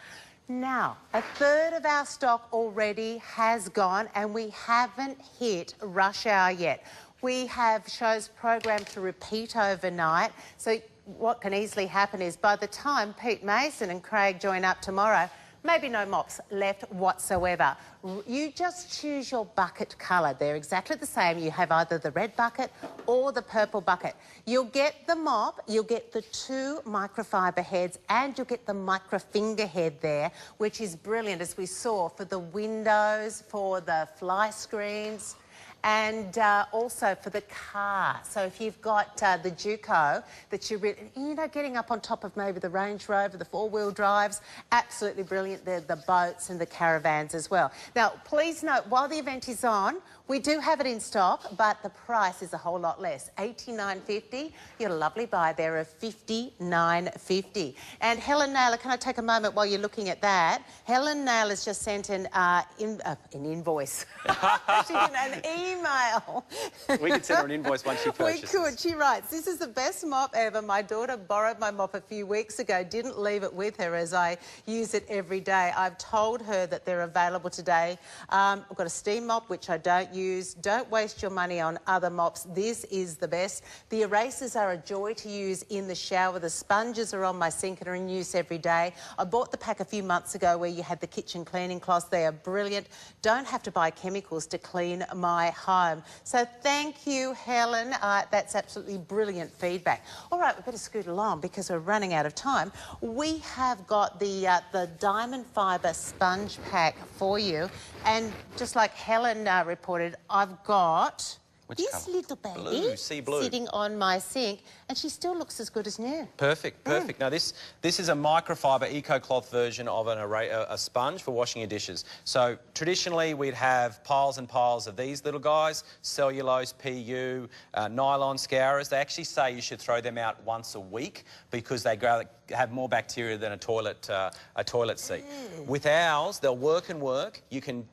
Now, a third of our stock already has gone and we haven't hit rush hour yet. We have shows programmed to repeat overnight. So what can easily happen is by the time Pete Mason and Craig join up tomorrow, maybe no mops left whatsoever. You just choose your bucket colour. They're exactly the same. You have either the red bucket or the purple bucket. You'll get the mop, you'll get the 2 microfiber heads, and you'll get the micro finger head there, which is brilliant, as we saw, for the windows, for the fly screens, and also for the car. So if you've got the Duco that you're, getting up on top of maybe the Range Rover, the 4-wheel drives, absolutely brilliant. They're the boats and the caravans as well. Now, please note, while the event is on, we do have it in stock, but the price is a whole lot less, $89.50. You're a lovely buy there of $59.50. And Helen Naylor, can I take a moment while you're looking at that? Helen Naylor's just sent an invoice. An email. We could send her an invoice once she purchases. We could. She writes, "This is the best mop ever. My daughter borrowed my mop a few weeks ago, didn't leave it with her as I use it every day. I've told her that they're available today. I've got a steam mop, which I don't use. Don't waste your money on other mops. This is the best. The erasers are a joy to use in the shower. The sponges are on my sink and are in use every day. I bought the pack a few months ago where you had the kitchen cleaning cloths. They are brilliant. Don't have to buy chemicals to clean my home." So thank you, Helen. That's absolutely brilliant feedback. All right, we better scoot along because we're running out of time. We have got the diamond fibre sponge pack for you. And just like Helen reported, I've got this little baby sea blue, sitting on my sink, and she still looks as good as new. Perfect, perfect. Now, this is a microfiber eco-cloth version of a sponge for washing your dishes. So, traditionally, we'd have piles and piles of these little guys, cellulose, PU, nylon scourers. They actually say you should throw them out once a week because they have more bacteria than a toilet seat. With ours, they'll work and work. You can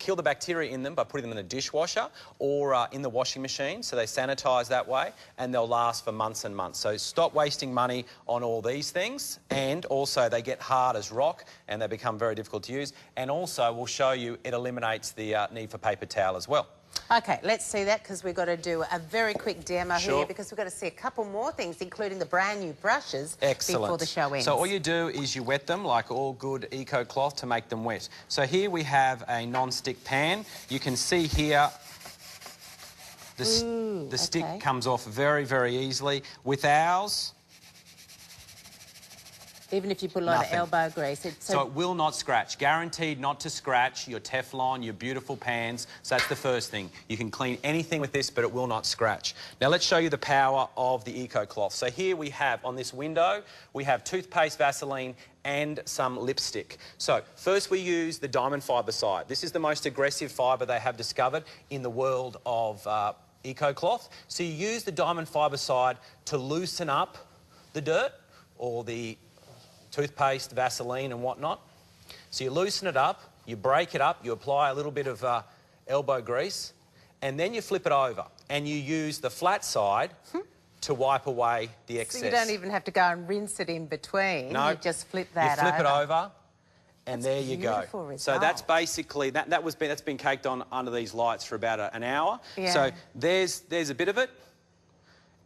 kill the bacteria in them by putting them in a dishwasher or in the washing machine, so they sanitise that way, and they'll last for months and months. So stop wasting money on all these things, and also they get hard as rock and they become very difficult to use. And also we'll show you it eliminates the need for paper towel as well. OK, let's see that, because we've got to do a very quick demo Sure. here, because we've got to see a couple more things, including the brand new brushes. Excellent. Before the show ends. So all you do is you wet them like all good eco cloth to make them wet. So here we have a non-stick pan. You can see here the stick comes off very, very easily. With ours, even if you put a lot of elbow grease. So it will not scratch. Guaranteed not to scratch your Teflon, your beautiful pans. So that's the first thing. You can clean anything with this, but it will not scratch. Now let's show you the power of the eco cloth. So here we have, on this window, we have toothpaste, Vaseline and some lipstick. So first we use the diamond fibre side. This is the most aggressive fibre they have discovered in the world of eco cloth. So you use the diamond fibre side to loosen up the dirt or the toothpaste, Vaseline and whatnot. So you loosen it up, you break it up, you apply a little bit of elbow grease, and then you flip it over and you use the flat side to wipe away the excess. So you don't even have to go and rinse it in between. No, you just flip that over. You flip it over and That's there you go. result. So that's basically, that's been caked on under these lights for about an hour. Yeah. So there's a bit of it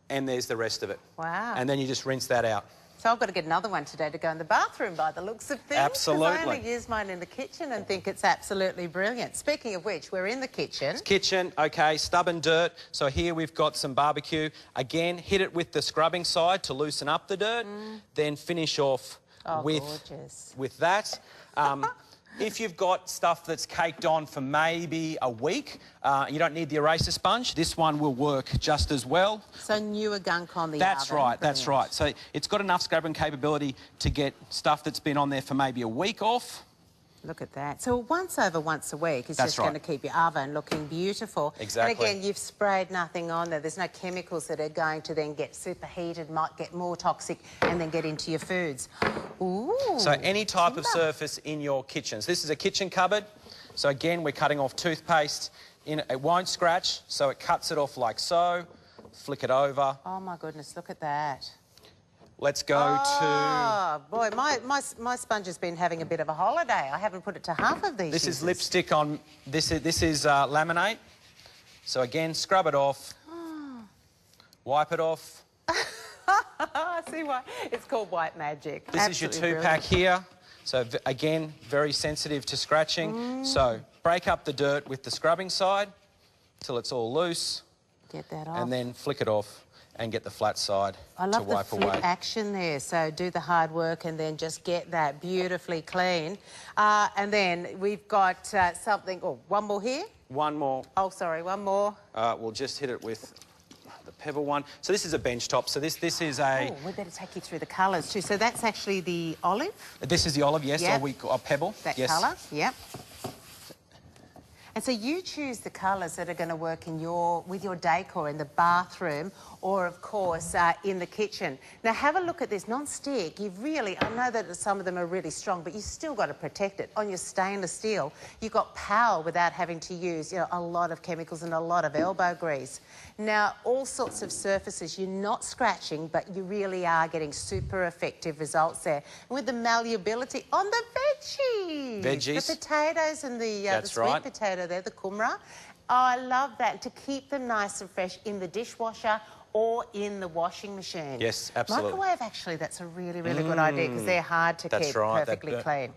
and there's the rest of it. Wow. And then you just rinse that out. So I've got to get another one today to go in the bathroom by the looks of things. Absolutely. 'Cause I only use mine in the kitchen and think it's absolutely brilliant. Speaking of which, we're in the kitchen. Kitchen, okay, stubborn dirt. So here we've got some barbecue. Again, hit it with the scrubbing side to loosen up the dirt. Then finish off with that. If you've got stuff that's caked on for maybe a week, you don't need the eraser sponge. This one will work just as well. So newer gunk on the That's oven. right, that's right. So it's got enough scrubbing capability to get stuff that's been on there for maybe a week off. Look at that. So once over once a week is just going to keep your oven looking beautiful. Exactly. And again, you've sprayed nothing on there. There's no chemicals that are going to then get superheated, might get more toxic and then get into your foods. Ooh. So any type of surface in your kitchen. So this is a kitchen cupboard. So again, we're cutting off toothpaste. It won't scratch, so it cuts it off like so. Flick it over. Oh my goodness, look at that. Let's go to... Oh, boy, my sponge has been having a bit of a holiday. I haven't put it to half of these This uses. is lipstick on... This is laminate. So again, scrub it off. Wipe it off. I see why. It's called White Magic. This is your two-pack here. So again, very sensitive to scratching. So break up the dirt with the scrubbing side till it's all loose. Get that off. And then flick it off and get the flat side I love to wipe the flip away. action there. So do the hard work and then just get that beautifully clean. And then we've got something... Oh, one more here? One more. Oh, sorry, one more. We'll just hit it with the pebble one. So this is a bench top. So this is a... Oh, we better take you through the colours too. So that's actually the olive? This is the olive, yes, Yep. or pebble. That yes. colour, yep. And so you choose the colours that are going to work in with your decor in the bathroom or, of course, in the kitchen. Now, have a look at this. Non-stick, you've really... I know that some of them are really strong, but you've still got to protect it. On your stainless steel, you've got power without having to use, a lot of chemicals and a lot of elbow grease. Now, all sorts of surfaces, you're not scratching, but you really are getting super effective results there. And with the malleability on the veggies. Veggies. The potatoes and the sweet right. potato there, the kumara. Oh, I love that, to keep them nice and fresh in the dishwasher or in the washing machine. Yes, absolutely. Microwave, actually, that's a really, really good idea because they're hard to keep perfectly clean.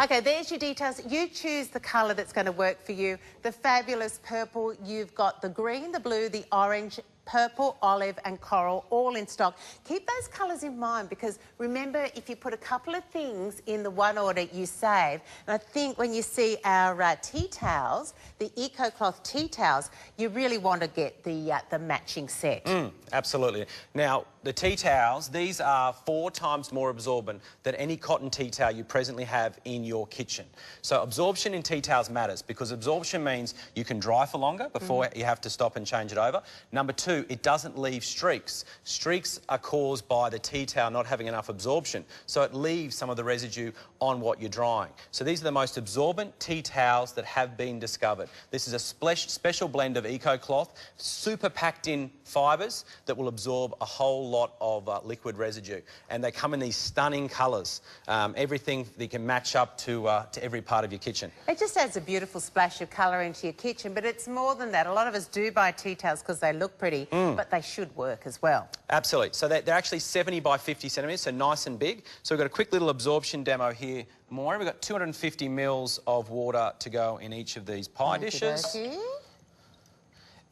OK, there's your details. You choose the colour that's going to work for you. The fabulous purple, you've got the green, the blue, the orange, purple, olive and coral, all in stock. Keep those colours in mind because remember, if you put a couple of things in the one order, you save. And I think when you see our tea towels, the Eco Cloth tea towels, you really want to get the matching set. Absolutely. Now, the tea towels, these are 4 times more absorbent than any cotton tea towel you presently have in your kitchen. So absorption in tea towels matters because absorption means you can dry for longer before you have to stop and change it over. Number 2, two, it doesn't leave streaks. Streaks are caused by the tea towel not having enough absorption, so it leaves some of the residue on what you're drying. So these are the most absorbent tea towels that have been discovered. This is a special blend of eco-cloth, super packed in fibres that will absorb a whole lot of liquid residue. And they come in these stunning colours. Everything that can match up to every part of your kitchen. It just adds a beautiful splash of colour into your kitchen, but it's more than that. A lot of us do buy tea towels because they look pretty, but they should work as well. Absolutely. So they're actually 70 by 50 centimetres, so nice and big. So we've got a quick little absorption demo here. We've got 250 mils of water to go in each of these pie dishes.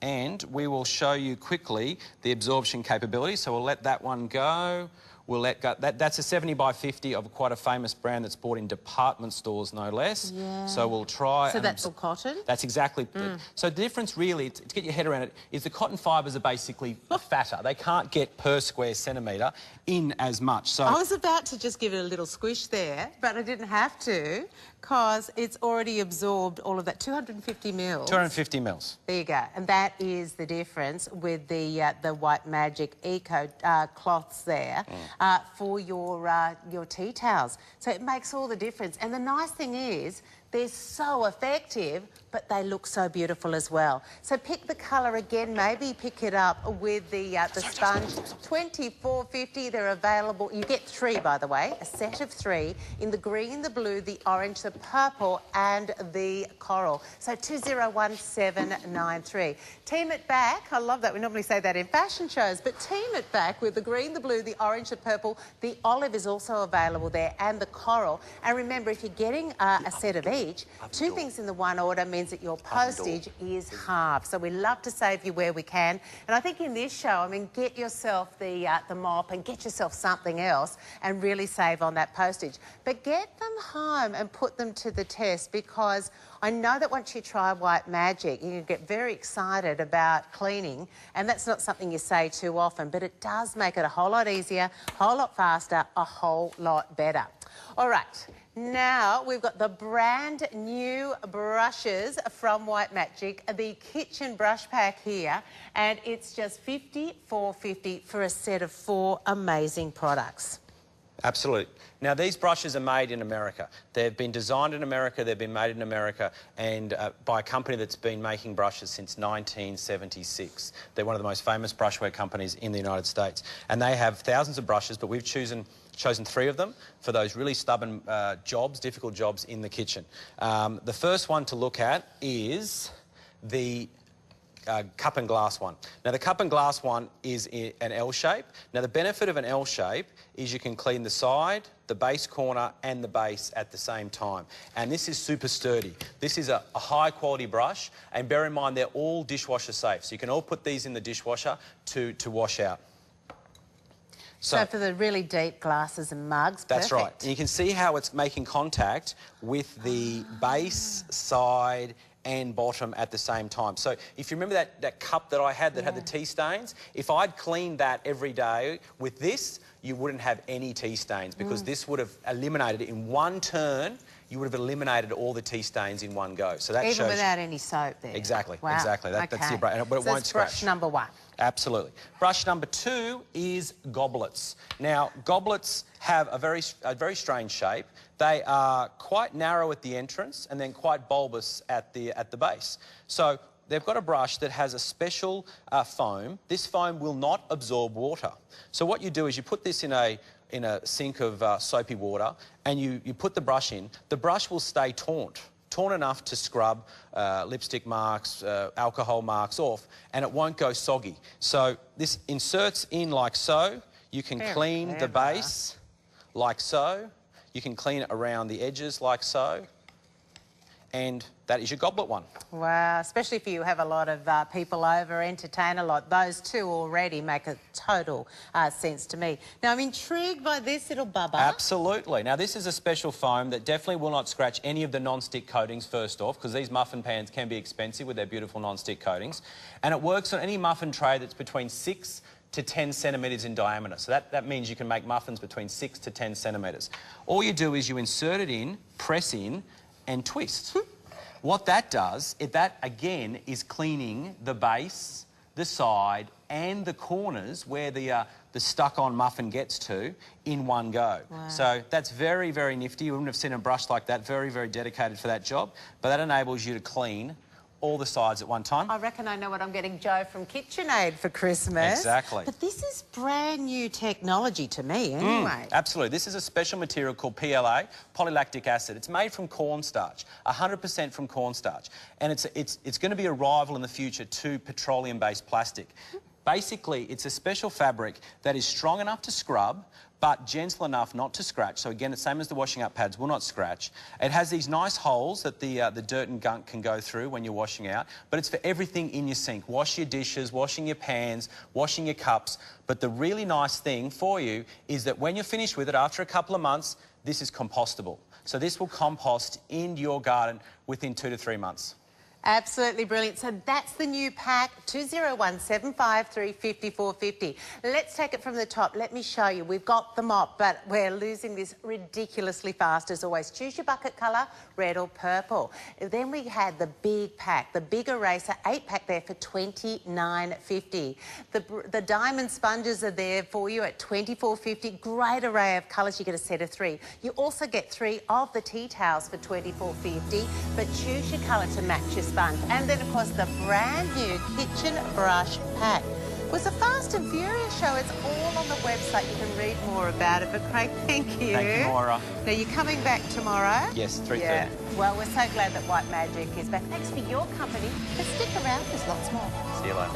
And we will show you quickly the absorption capability. So we'll let that one go. We'll let go. That's a 70 by 50 of quite a famous brand that's bought in department stores, no less. Yeah. So we'll try. So that's all cotton? That's exactly it. So the difference really, to get your head around it, is the cotton fibres are basically fatter. They can't get per square centimetre in as much. So I was about to just give it a little squish there, but I didn't have to because it's already absorbed all of that. 250 mils. 250 mils. There you go. And that is the difference with the White Magic Eco cloths there for your tea towels. So it makes all the difference. And the nice thing is they're so effective, but they look so beautiful as well. So pick the colour again, maybe pick it up with the sponge. $24.50, they're available. You get three, by the way, a set of three in the green, the blue, the orange, the purple and the coral. So 201793. Team it back. I love that. We normally say that in fashion shows, but team it back with the green, the blue, the orange, the purple. The olive is also available there and the coral. And remember, if you're getting a set of each, two things in the one order means that your postage is half. So we love to save you where we can. And I think in this show, I mean, get yourself the mop and get yourself something else and really save on that postage. But get them home and put them to the test, because I know that once you try White Magic, you can get very excited about cleaning, and that's not something you say too often, but it does make it a whole lot easier, a whole lot faster, a whole lot better. All right. Now we've got the brand new brushes from White Magic, the kitchen brush pack here, and it's just $54.50 for a set of 4 amazing products. Absolutely. Now, these brushes are made in America. They've been designed in America, they've been made in America, and by a company that's been making brushes since 1976. They're one of the most famous brushware companies in the United States. And they have thousands of brushes, but we've chosen 3 of them for those really stubborn jobs, difficult jobs in the kitchen. The first one to look at is the cup and glass one. Now, the cup and glass one is an L shape. Now, the benefit of an L shape is you can clean the side, the base corner and the base at the same time. And this is super sturdy. This is a high quality brush, and bear in mind they're all dishwasher safe. So you can all put these in the dishwasher to wash out. So for the really deep glasses and mugs, that's perfect. right. And you can see how it's making contact with the base, side and bottom at the same time. So if you remember that cup that I had that had the tea stains, if I'd cleaned that every day with this, you wouldn't have any tea stains, because this would have eliminated it in one turn. You would have eliminated all the tea stains in one go. So that even shows without any soap there. Exactly, wow. exactly. That's the but it so won't scratch. Brush number 1. Absolutely. Brush number 2 is goblets. Now, goblets have a very strange shape. They are quite narrow at the entrance and then quite bulbous at the base. So they've got a brush that has a special foam. This foam will not absorb water. So what you do is you put this in a sink of soapy water, and you put the brush in. The brush will stay taut enough to scrub lipstick marks, alcohol marks off, and it won't go soggy. So this inserts in like so. You can clean the base like so. You can clean it around the edges like so. And that is your goblet one. Wow, especially if you have a lot of people over, entertain a lot. Those two already make a total sense to me. Now, I'm intrigued by this little bubba. Absolutely. Now, this is a special foam that definitely will not scratch any of the non-stick coatings first off, because these muffin pans can be expensive with their beautiful non-stick coatings. And it works on any muffin tray that's between 6 to 10 centimetres in diameter. So that means you can make muffins between 6 to 10 centimetres. All you do is you insert it in, press in, and twist. What that does, that again is cleaning the base, the side and the corners where the stuck-on muffin gets to in one go. Wow. So that's very, very nifty. You wouldn't have seen a brush like that. Very, very dedicated for that job. But that enables you to clean all the sides at one time. I reckon I know what I'm getting Joe from KitchenAid for Christmas. Exactly. But this is brand new technology to me anyway. Absolutely. This is a special material called PLA, polylactic acid. It's made from cornstarch, 100% from cornstarch. And it's going to be a rival in the future to petroleum-based plastic. Basically, it's a special fabric that is strong enough to scrub, but gentle enough not to scratch. So again, it's the same as the washing up pads, will not scratch. It has these nice holes that the dirt and gunk can go through when you're washing out, but it's for everything in your sink. Wash your dishes, washing your pans, washing your cups. But the really nice thing for you is that when you're finished with it, after a couple of months, this is compostable. So this will compost in your garden within 2 to 3 months. Absolutely brilliant. So that's the new pack, 201-753-5450. Let's take it from the top. Let me show you. We've got the mop, but we're losing this ridiculously fast as always. Choose your bucket colour, red or purple. Then we had the big pack, the big eraser, 8-pack there for $29.50. The diamond sponges are there for you at $24.50. Great array of colours. You get a set of 3. You also get 3 of the tea towels for $24.50, but choose your colour to match your sponge. And then, of course, the brand new kitchen brush pack. It was a Fast and Furious show. It's all on the website. You can read more about it. But, Craig, thank you. Thank you, Maura. Now, you're coming back tomorrow? Yes, 3:30. Yeah. Well, we're so glad that White Magic is back. Thanks for your company. But stick around. There's lots more. See you later.